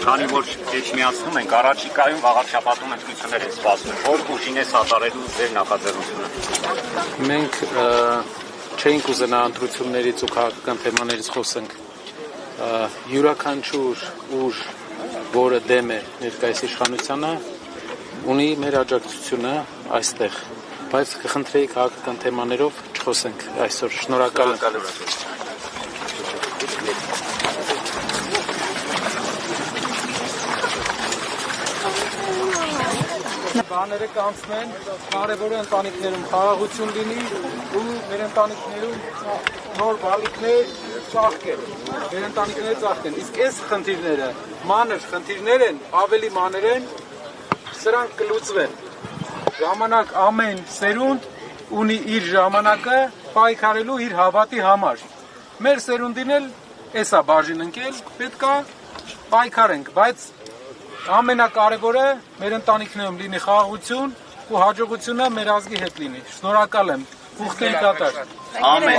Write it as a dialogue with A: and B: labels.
A: Քանի որ Էջմիածնում ենք, առաջիկայում վաղարշաբաթում ընտրություններ են սպասվում, որ ուժին է սատարելու ձեր նախաձեռնությունը։
B: Մենք չէինք ուզենա ընտրություններից ու քաղաքական թեմաներից խոսենք։ Յուրաքանչյուր ուժ, որը դեմ է ներկայիս իշխանությանը, ունի մեր աջակցությունը այստեղ, բայց կխնդրեի քաղաքական թեմաներով չխոսենք այսօր։ Շնորհակալ եմ։
C: Բաները կանցնեն, կարևորը ընտանիքներում խաղաղություն լինի ու մեր ընտանիքներում նոր բալիկներ ծաղկեն, մեր ընտանիքները ծաղկեն, իսկ այս խնդիրները, մանր խնդիրներ են, ավելի մանր են, սրանք կլուծվեն, ժամանակ ամեն սերունդ ունի իր ժամանակը պայքարելու իր հավատի համար, մեր սերունդին էլ էս է բաժին ընկել, պետք է պայքարենք, բայց ամենակարևորը մեր ընտանիքներում լինի խաղաղություն ու հաջողությունը մեր ազգի հետ լինի։ Շնորհակալ եմ։ Ուխտել կատար։
A: Ամեն։